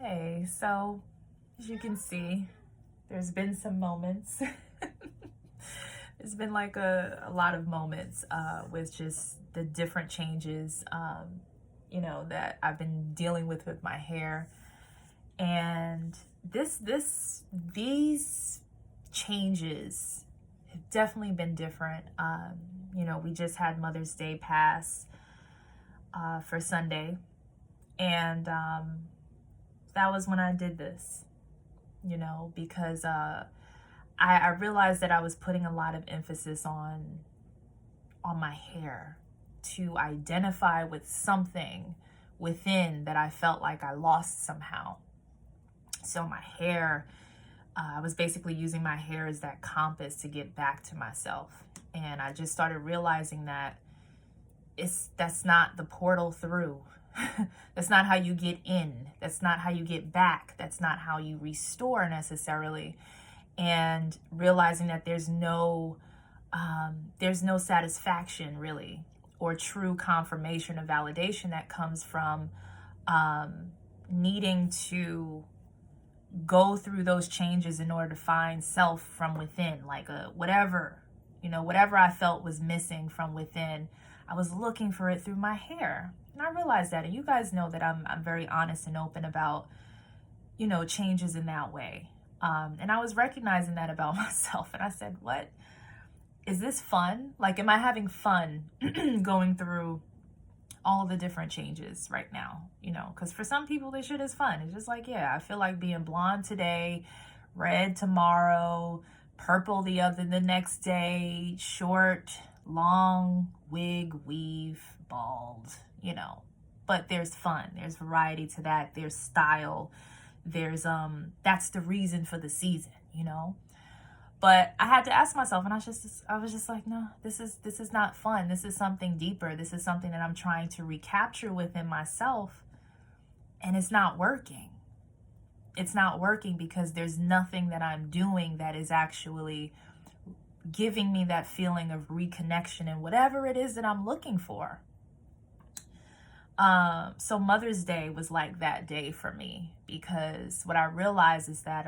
Hey, so as you can see, there's been some moments. There's been like a lot of moments with just the different changes, that I've been dealing with my hair. And these changes have definitely been different. We just had Mother's Day pass for Sunday, and that was when I did this, because I realized that I was putting a lot of emphasis on my hair to identify with something within that I felt like I lost somehow. So my hair, I was basically using my hair as that compass to get back to myself. And I just started realizing that that's not the portal through. That's not how you get in. That's not how you get back. That's not how you restore necessarily. And realizing that there's no satisfaction really, or true confirmation or validation that comes from needing to go through those changes in order to find self from within, like whatever I felt was missing from within. I was looking for it through my hair. And I realized that, and you guys know that I'm very honest and open about, changes in that way. And I was recognizing that about myself. And I said, what? Is this fun? Like, am I having fun going through all the different changes right now? Because for some people, this shit is fun. It's just like, yeah, I feel like being blonde today, red tomorrow, purple the next day, short, long, wig, weave, bald, But there's fun. There's variety to that. There's style. There's that's the reason for the season, But I had to ask myself, and I was just like, no, this is not fun. This is something deeper. This is something that I'm trying to recapture within myself, and it's not working. It's not working because there's nothing that I'm doing that is actually giving me that feeling of reconnection and whatever it is that I'm looking for. So Mother's Day was like that day for me, because what I realized is that,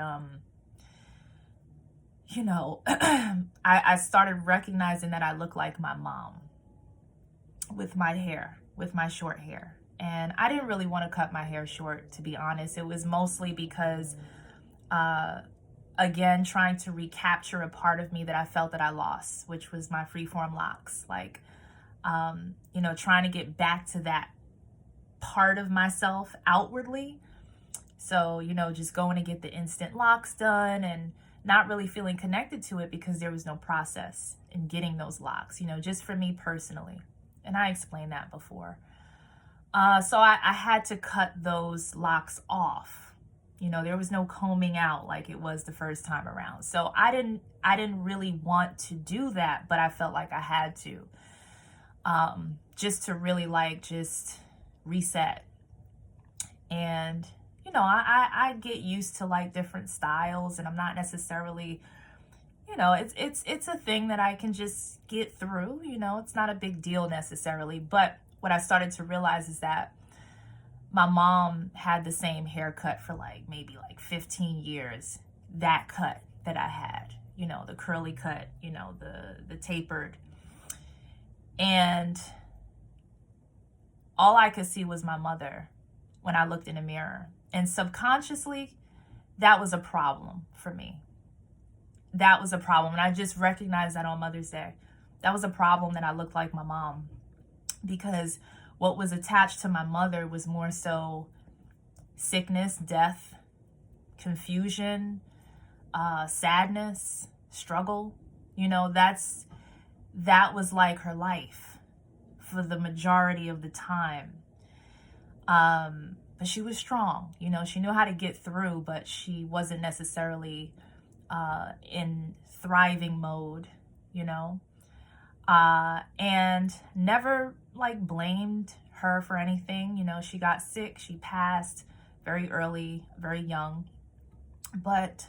I started recognizing that I look like my mom with my hair, with my short hair. And I didn't really want to cut my hair short, to be honest. It was mostly because, again, trying to recapture a part of me that I felt that I lost, which was my freeform locks. Like, trying to get back to that part of myself outwardly. So, just going to get the instant locks done and not really feeling connected to it because there was no process in getting those locks, just for me personally. And I explained that before. So I had to cut those locks off. There was no combing out like it was the first time around. So I didn't really want to do that, but I felt like I had to, just to really just reset. And I get used to different styles, and I'm not necessarily, it's a thing that I can just get through. It's not a big deal necessarily. But what I started to realize is that my mom had the same haircut for maybe 15 years. That cut that I had, the curly cut, the tapered. And all I could see was my mother when I looked in the mirror. And subconsciously, that was a problem for me. That was a problem. And I just recognized that on Mother's Day. That was a problem, that I looked like my mom. Because what was attached to my mother was more so sickness, death, confusion, sadness, struggle. That was like her life for the majority of the time. But she was strong, she knew how to get through, but she wasn't necessarily in thriving mode, and never blamed her for anything. She got sick, she passed very early, very young. But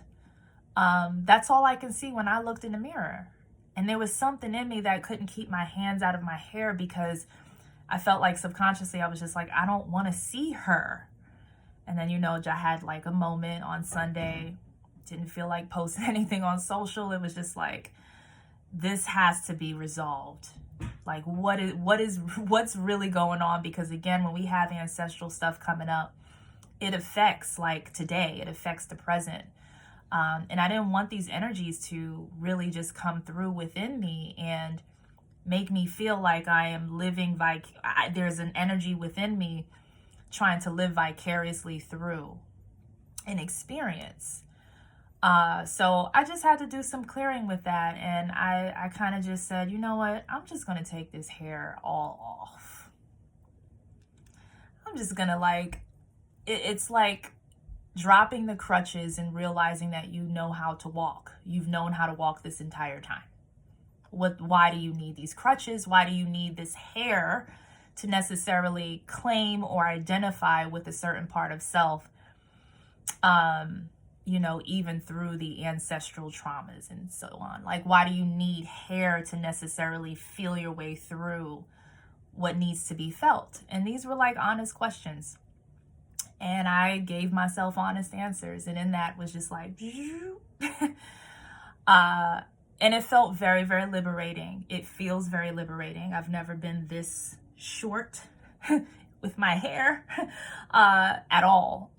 that's all I can see when I looked in the mirror. And there was something in me that couldn't keep my hands out of my hair, because I felt like subconsciously I was just like, I don't want to see her. And then, I had like a moment on Sunday, didn't feel like posting anything on social. It was just like, this has to be resolved. Like, what's really going on? Because again, when we have ancestral stuff coming up, it affects like today, it affects the present. And I didn't want these energies to really just come through within me and make me feel like I am living there's an energy within me trying to live vicariously through an experience. So I just had to do some clearing with that. And I kind of just said, you know what? I'm just going to take this hair all off. I'm just going to it's like dropping the crutches and realizing that you know how to walk. You've known how to walk this entire time. Why do you need these crutches? Why do you need this hair to necessarily claim or identify with a certain part of self? Even through the ancestral traumas and so on. Like, why do you need hair to necessarily feel your way through what needs to be felt? And these were like honest questions. And I gave myself honest answers. And in that was just like, and it felt very, very liberating. It feels very liberating. I've never been this short with my hair at all.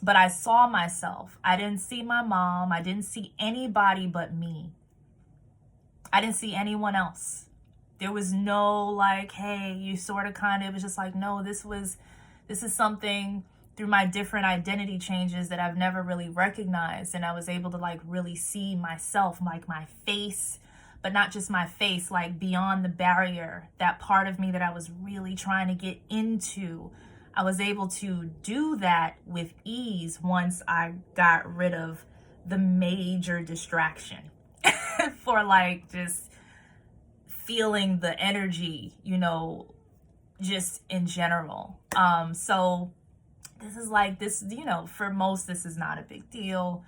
But I saw myself. I didn't see my mom. I didn't see anybody but me. I didn't see anyone else. There was no like, hey, you sort of kind of, it was just like, no, this is something through my different identity changes that I've never really recognized. And I was able to like really see myself, like my face, but not just my face, like beyond the barrier, that part of me that I was really trying to get into. I was able to do that with ease once I got rid of the major distraction for like just feeling the energy, just in general. So this is like this, for most, this is not a big deal.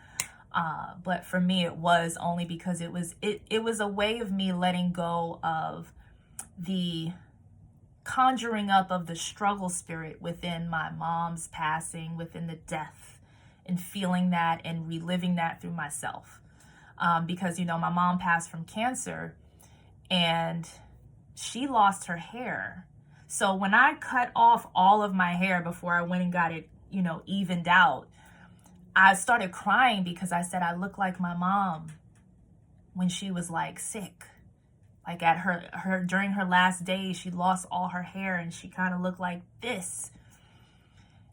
But for me, it was only because it was a way of me letting go of the conjuring up of the struggle spirit within my mom's passing, within the death, and feeling that and reliving that through myself. Because, my mom passed from cancer and she lost her hair. So when I cut off all of my hair before I went and got it, evened out, I started crying because I said I look like my mom when she was like sick. Like at her during her last days, she lost all her hair and she kind of looked like this.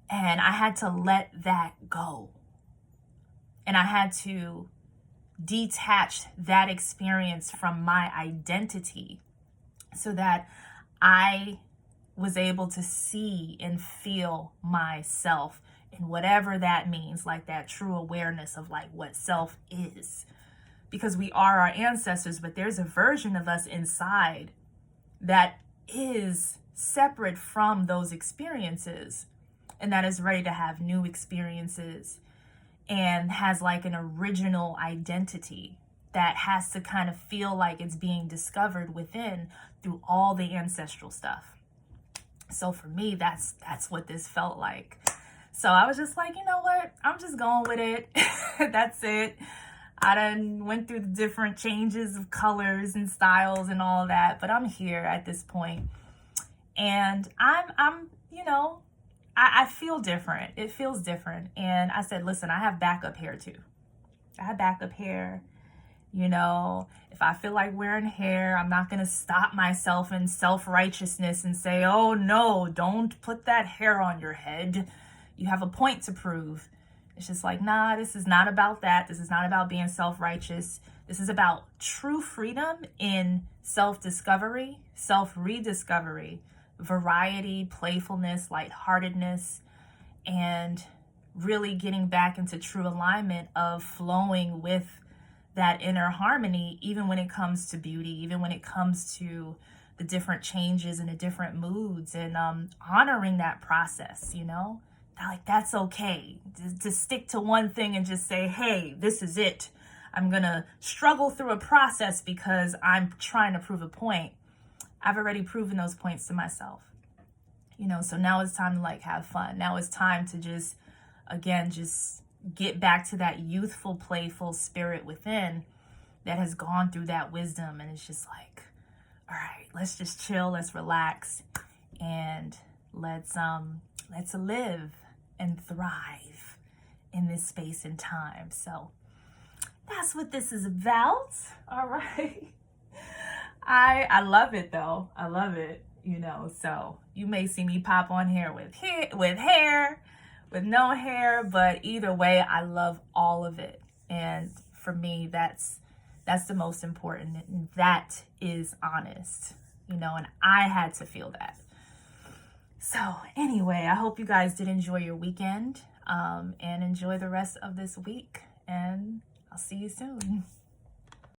And I had to let that go. And I had to detach that experience from my identity so that I was able to see and feel myself in whatever that means, like that true awareness of like what self is. Because we are our ancestors, but there's a version of us inside that is separate from those experiences and that is ready to have new experiences and has like an original identity that has to kind of feel like it's being discovered within through all the ancestral stuff. So for me, that's what this felt like. So I was just like, you know what? I'm just going with it. That's it. I done went through the different changes of colors and styles and all that, but I'm here at this point. And I'm I feel different. It feels different. And I said, listen, I have backup hair too. I have backup hair. If I feel like wearing hair, I'm not going to stop myself in self-righteousness and say, oh no, don't put that hair on your head. You have a point to prove. It's just like, nah, this is not about that. This is not about being self-righteous. This is about true freedom in self-discovery, self-rediscovery, variety, playfulness, lightheartedness, and really getting back into true alignment of flowing with that inner harmony, even when it comes to beauty, even when it comes to the different changes and the different moods, and honoring that process, like that's okay to stick to one thing and just say, hey, this is it. I'm gonna struggle through a process because I'm trying to prove a point. I've already proven those points to myself. you know, so now it's time to like have fun. Now it's time to just, again, just get back to that youthful, playful spirit within that has gone through that wisdom. And it's just like, all right, let's just chill, let's relax, and let's live and thrive in this space and time. So that's what this is about. All right. I love it though. I love it, you know. So you may see me pop on here with hair, with no hair, but either way, I love all of it. And for me, that's the most important. And that is honest, you know, and I had to feel that. So anyway, I hope you guys did enjoy your weekend, and enjoy the rest of this week. And I'll see you soon.